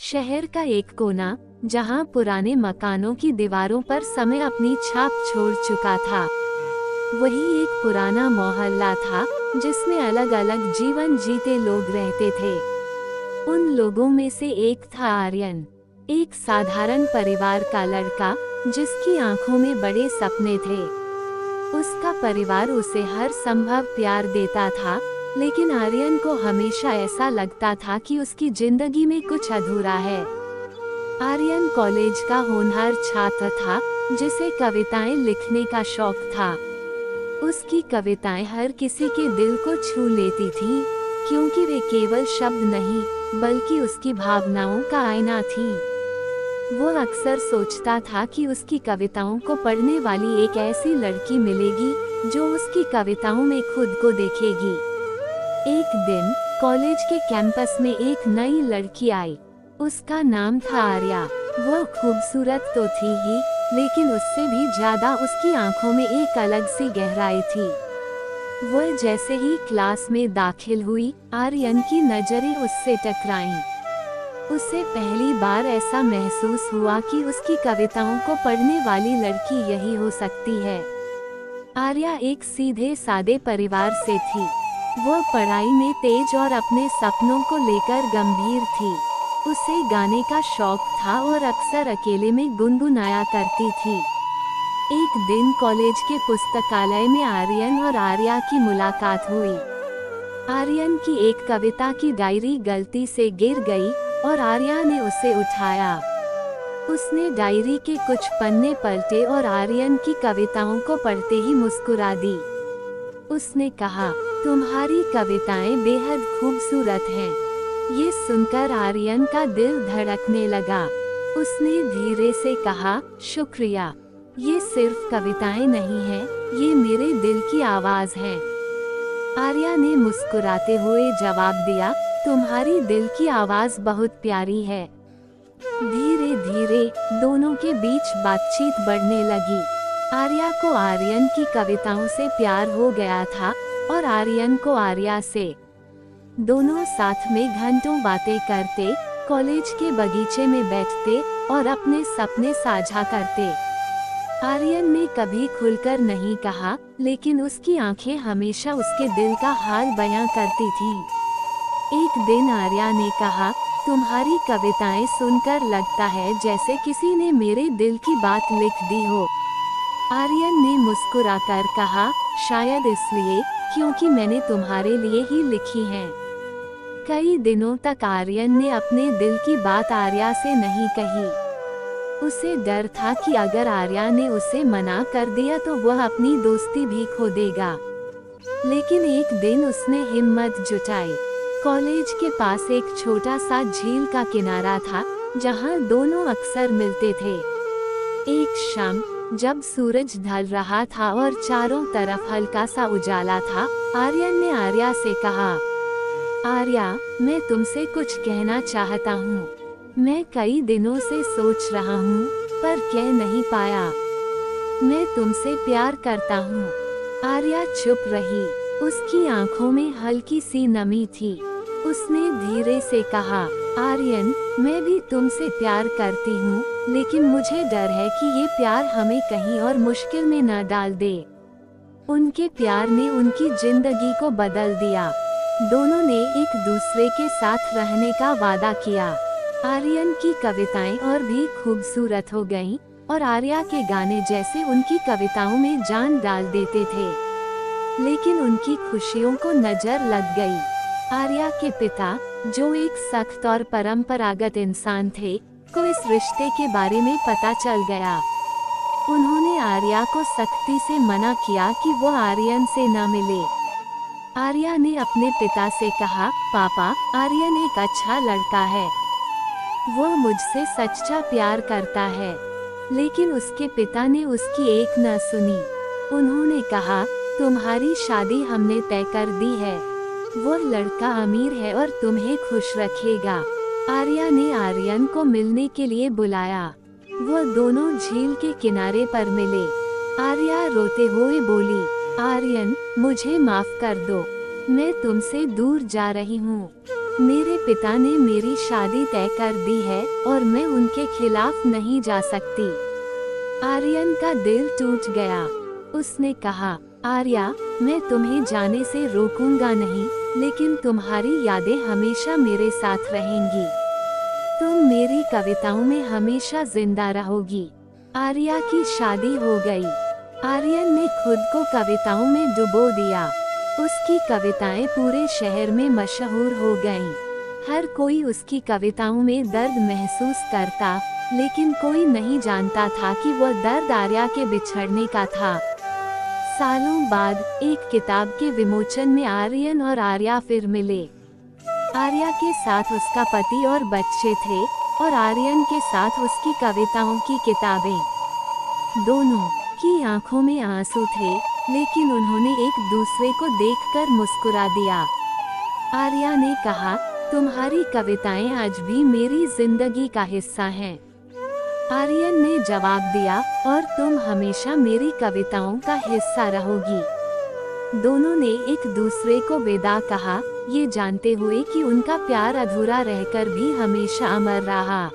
शहर का एक कोना, जहां पुराने मकानों की दीवारों पर समय अपनी छाप छोड़ चुका था। वही एक पुराना मोहल्ला था जिसमें अलग अलग जीवन जीते लोग रहते थे। उन लोगों में से एक था आर्यन, एक साधारण परिवार का लड़का जिसकी आंखों में बड़े सपने थे। उसका परिवार उसे हर संभव प्यार देता था, लेकिन आर्यन को हमेशा ऐसा लगता था कि उसकी जिंदगी में कुछ अधूरा है। आर्यन कॉलेज का होनहार छात्र था जिसे कविताएं लिखने का शौक था। उसकी कविताएं हर किसी के दिल को छू लेती थीं, क्योंकि वे केवल शब्द नहीं बल्कि उसकी भावनाओं का आईना थीं। वो अक्सर सोचता था कि उसकी कविताओं को पढ़ने वाली एक ऐसी लड़की मिलेगी जो उसकी कविताओं में खुद को देखेगी। एक दिन कॉलेज के कैंपस में एक नई लड़की आई। उसका नाम था आर्या। वह खूबसूरत तो थी ही, लेकिन उससे भी ज्यादा उसकी आंखों में एक अलग सी गहराई थी। वह जैसे ही क्लास में दाखिल हुई, आर्यन की नजरें उससे टकराईं। उसे पहली बार ऐसा महसूस हुआ कि उसकी कविताओं को पढ़ने वाली लड़की यही हो सकती है। आर्या एक सीधे सादे परिवार से थी। वह पढ़ाई में तेज और अपने सपनों को लेकर गंभीर थी। उसे गाने का शौक था और अक्सर अकेले में गुनगुनाया करती थी। एक दिन कॉलेज के पुस्तकालय में आर्यन और आर्या की मुलाकात हुई। आर्यन की एक कविता की डायरी गलती से गिर गई और आर्या ने उसे उठाया। उसने डायरी के कुछ पन्ने पलटे और आर्यन की कविताओं को पढ़ते ही मुस्कुरा दी। उसने कहा, तुम्हारी कविताएं बेहद खूबसूरत हैं। ये सुनकर आर्यन का दिल धड़कने लगा। उसने धीरे से कहा, शुक्रिया। ये सिर्फ कविताएं नहीं हैं, ये मेरे दिल की आवाज है। आर्या ने मुस्कुराते हुए जवाब दिया, तुम्हारी दिल की आवाज बहुत प्यारी है। धीरे धीरे दोनों के बीच बातचीत बढ़ने लगी। आर्या को आर्यन की कविताओं से प्यार हो गया था और आर्यन को आर्या से। दोनों साथ में घंटों बातें करते, कॉलेज के बगीचे में बैठते और अपने सपने साझा करते। आर्यन ने कभी खुलकर नहीं कहा, लेकिन उसकी आंखें हमेशा उसके दिल का हाल बयां करती थीं। एक दिन आर्या ने कहा, तुम्हारी कविताएं सुनकर लगता है जैसे किसी ने मेरे दिल की बात लिख दी हो। आर्यन ने मुस्कुराकर कहा, शायद इसलिए क्योंकि मैंने तुम्हारे लिए ही लिखी हैं। कई दिनों तक आर्यन ने अपने दिल की बात आर्या से नहीं कही। उसे डर था कि अगर आर्या ने उसे मना कर दिया तो वह अपनी दोस्ती भी खो देगा। लेकिन एक दिन उसने हिम्मत जुटाई। कॉलेज के पास एक छोटा सा झील का किनारा था जहां दोनों अक्सर मिलते थे। एक शाम जब सूरज ढल रहा था और चारों तरफ हल्का सा उजाला था, आर्यन ने आर्या से कहा, आर्या, मैं तुमसे कुछ कहना चाहता हूँ। मैं कई दिनों से सोच रहा हूँ, पर कह नहीं पाया। मैं तुमसे प्यार करता हूँ। आर्या चुप रही। उसकी आंखों में हल्की सी नमी थी। उसने धीरे से कहा, आर्यन, मैं भी तुमसे प्यार करती हूँ, लेकिन मुझे डर है कि ये प्यार हमें कहीं और मुश्किल में न डाल दे। उनके प्यार ने उनकी जिंदगी को बदल दिया। दोनों ने एक दूसरे के साथ रहने का वादा किया। आर्यन की कविताएं और भी खूबसूरत हो गईं और आर्या के गाने जैसे उनकी कविताओं में जान डाल देते थे। लेकिन उनकी खुशियों को नजर लग गई। आर्या के पिता, जो एक सख्त और परंपरागत इंसान थे, को इस रिश्ते के बारे में पता चल गया। उन्होंने आर्या को सख्ती से मना किया कि वो आर्यन से न मिले। आर्या ने अपने पिता से कहा, पापा, आर्यन एक अच्छा लड़का है। वो मुझसे सच्चा प्यार करता है। लेकिन उसके पिता ने उसकी एक न सुनी। उन्होंने कहा, तुम्हारी शादी हमने तय कर दी है। वो लड़का अमीर है और तुम्हें खुश रखेगा। आर्या ने आर्यन को मिलने के लिए बुलाया। वो दोनों झील के किनारे पर मिले। आर्या रोते हुए बोली, आर्यन, मुझे माफ कर दो। मैं तुमसे दूर जा रही हूँ। मेरे पिता ने मेरी शादी तय कर दी है और मैं उनके खिलाफ नहीं जा सकती। आर्यन का दिल टूट गया। उसने कहा, आर्या, मैं तुम्हें जाने से रोकूंगा नहीं, लेकिन तुम्हारी यादें हमेशा मेरे साथ रहेंगी। तुम मेरी कविताओं में हमेशा जिंदा रहोगी। आर्या की शादी हो गई। आर्यन ने खुद को कविताओं में डुबो दिया। उसकी कविताएं पूरे शहर में मशहूर हो गईं। हर कोई उसकी कविताओं में दर्द महसूस करता, लेकिन कोई नहीं जानता था कि वह दर्द आर्या के बिछड़ने का था। सालों बाद एक किताब के विमोचन में आर्यन और आर्या फिर मिले। आर्या के साथ उसका पति और बच्चे थे, और आर्यन के साथ उसकी कविताओं की किताबें। दोनों की आंखों में आंसू थे, लेकिन उन्होंने एक दूसरे को देखकर मुस्कुरा दिया। आर्या ने कहा, तुम्हारी कविताएं आज भी मेरी जिंदगी का हिस्सा हैं। आर्यन ने जवाब दिया, और तुम हमेशा मेरी कविताओं का हिस्सा रहोगी। दोनों ने एक दूसरे को विदा कहा, ये जानते हुए कि उनका प्यार अधूरा रहकर भी हमेशा अमर रहा।